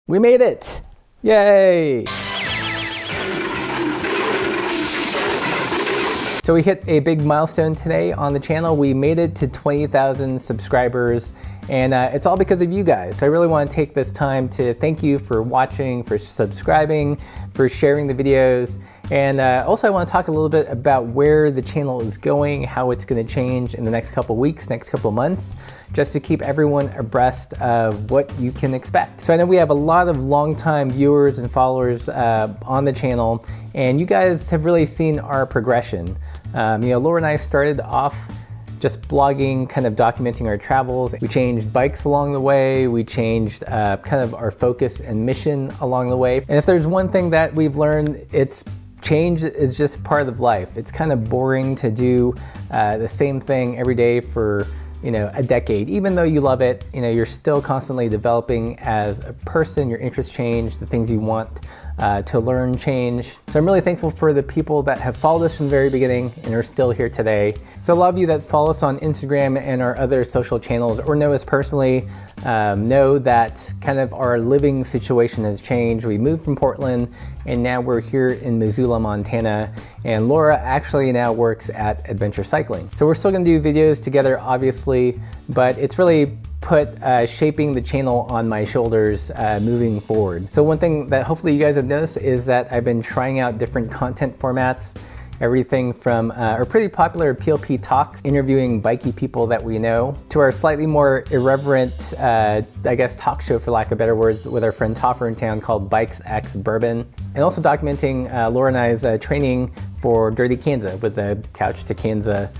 We made it! Yay! So we hit a big milestone today on the channel. We made it to 20,000 subscribers, and it's all because of you guys. So I really want to take this time to thank you for watching, for subscribing, for sharing the videos. And also I want to talk a little bit about where the channel is going, how it's going to change in the next couple weeks, next couple months, just to keep everyone abreast of what you can expect. So I know we have a lot of longtime viewers and followers on the channel, and you guys have really seen our progression. Laura and I started off just blogging, kind of documenting our travels. We changed bikes along the way. We changed kind of our focus and mission along the way. And if there's one thing that we've learned, it's change is just part of life. It's kind of boring to do the same thing every day for a decade. Even though you love it, you're still constantly developing as a person. Your interests change, the things you want to learn change. So I'm really thankful for the people that have followed us from the very beginning and are still here today. So a lot of you that follow us on Instagram and our other social channels or know us personally know that kind of our living situation has changed. We moved from Portland and now we're here in Missoula, Montana, and Laura actually now works at Adventure Cycling. So we're still gonna do videos together, obviously, but it's really put shaping the channel on my shoulders moving forward. So one thing that hopefully you guys have noticed is that I've been trying out different content formats, everything from our pretty popular PLP Talks, interviewing bikey people that we know, to our slightly more irreverent, I guess, talk show, for lack of better words, with our friend Topher in town called Bikes X Bourbon, and also documenting Laura and I's training for Dirty Kanza with the Couch to Kanza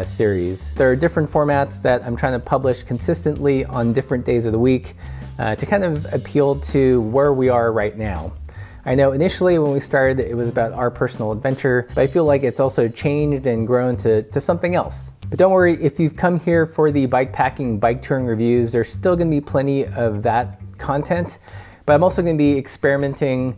series. There are different formats that I'm trying to publish consistently on different days of the week to kind of appeal to where we are right now. I know initially when we started it was about our personal adventure, but I feel like it's also changed and grown to something else. But don't worry, if you've come here for the bike packing, bike touring reviews, there's still going to be plenty of that content, but I'm also going to be experimenting,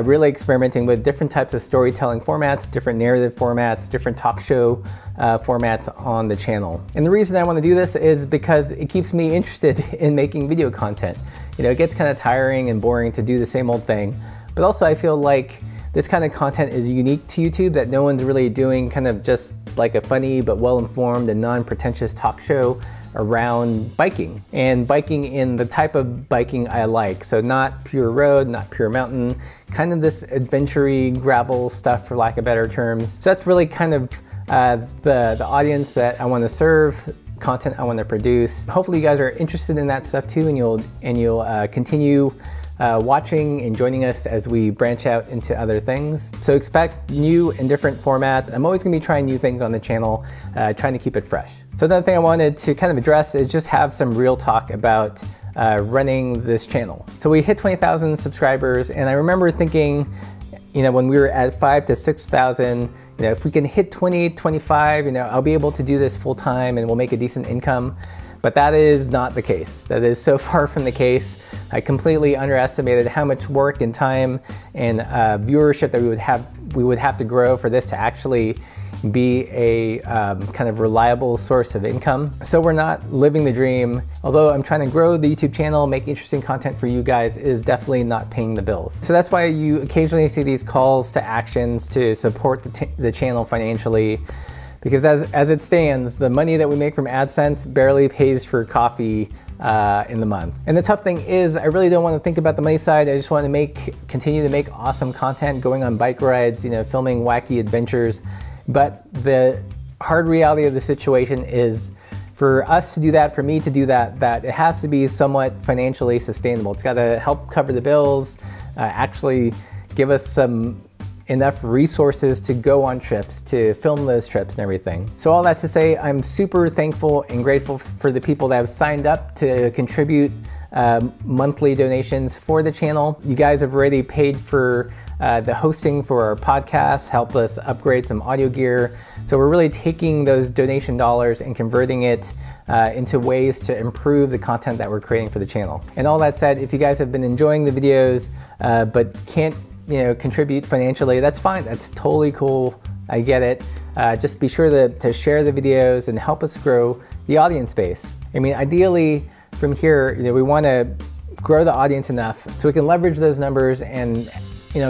really experimenting with different types of storytelling formats, different narrative formats, different talk show formats on the channel. And the reason I want to do this is because it keeps me interested in making video content. It gets kind of tiring and boring to do the same old thing, but also I feel like this kind of content is unique to YouTube, that no one's really doing kind of just like a funny but well-informed and non-pretentious talk show around biking, and biking in the type of biking I like. So not pure road, not pure mountain, kind of this adventure-y gravel stuff, for lack of better terms. So that's really kind of the audience that I want to serve, content I want to produce. Hopefully you guys are interested in that stuff too, and you'll continue watching and joining us as we branch out into other things. So expect new and different formats. I'm always going to be trying new things on the channel, trying to keep it fresh. So another thing I wanted to kind of address is just have some real talk about running this channel. So we hit 20,000 subscribers, and I remember thinking, when we were at 5,000 to 6,000, if we can hit 20, 25, I'll be able to do this full time and we'll make a decent income. But that is not the case. That is so far from the case. I completely underestimated how much work and time and viewership that we would have to grow for this to actually be a kind of reliable source of income. So we're not living the dream. Although I'm trying to grow the YouTube channel, make interesting content for you guys, is definitely not paying the bills. So that's why you occasionally see these calls to actions to support the channel financially. Because as it stands, the money that we make from AdSense barely pays for coffee in the month. And the tough thing is, I really don't want to think about the money side. I just want to continue to make awesome content, going on bike rides, filming wacky adventures. But the hard reality of the situation is, for us to do that, for me to do that, that it has to be somewhat financially sustainable. It's got to help cover the bills, actually give us enough resources to go on trips, to film those trips and everything. So all that to say, I'm super thankful and grateful for the people that have signed up to contribute monthly donations for the channel. You guys have already paid for the hosting for our podcast, helped us upgrade some audio gear. So we're really taking those donation dollars and converting it into ways to improve the content that we're creating for the channel. And all that said, if you guys have been enjoying the videos but can't contribute financially, that's fine. That's totally cool. I get it. Just be sure to share the videos and help us grow the audience base. I mean, ideally from here, we want to grow the audience enough so we can leverage those numbers and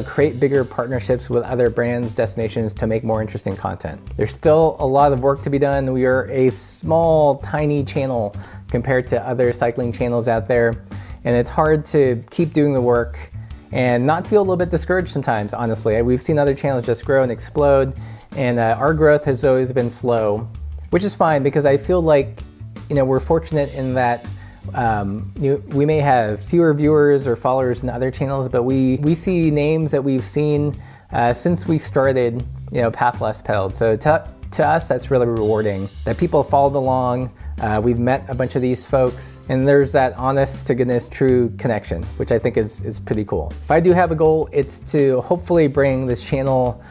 create bigger partnerships with other brands, destinations to make more interesting content. There's still a lot of work to be done. We are a small, tiny channel compared to other cycling channels out there, and it's hard to keep doing the work and not feel a little bit discouraged sometimes, honestly. We've seen other channels just grow and explode, and our growth has always been slow, which is fine because I feel like we're fortunate in that we may have fewer viewers or followers than other channels, but we see names that we've seen since we started, Path Less Pedaled. So to us, that's really rewarding that people followed along. We've met a bunch of these folks, and there's that honest to goodness true connection, which I think is pretty cool. If I do have a goal, it's to hopefully bring this channel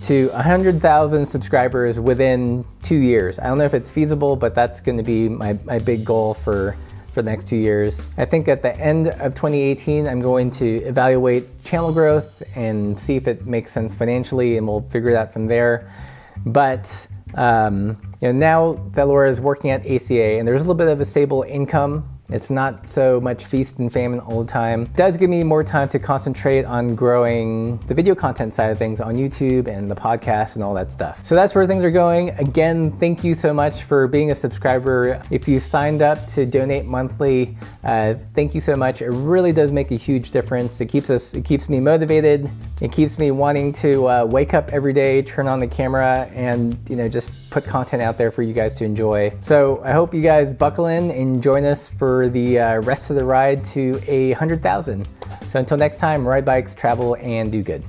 to 100,000 subscribers within 2 years. I don't know if it's feasible, but that's going to be my big goal for the next 2 years. I think at the end of 2018, I'm going to evaluate channel growth and see if it makes sense financially, and we'll figure it out from there. But now that Laura is working at ACA and there's a little bit of a stable income, it's not so much feast and famine all the time. It does give me more time to concentrate on growing the video content side of things on YouTube and the podcast and all that stuff. So that's where things are going. Again, thank you so much for being a subscriber. If you signed up to donate monthly, thank you so much. It really does make a huge difference. It keeps me motivated. It keeps me wanting to wake up every day, turn on the camera, and just put content out there for you guys to enjoy. So I hope you guys buckle in and join us for the rest of the ride to 100,000. So until next time, ride bikes, travel, and do good.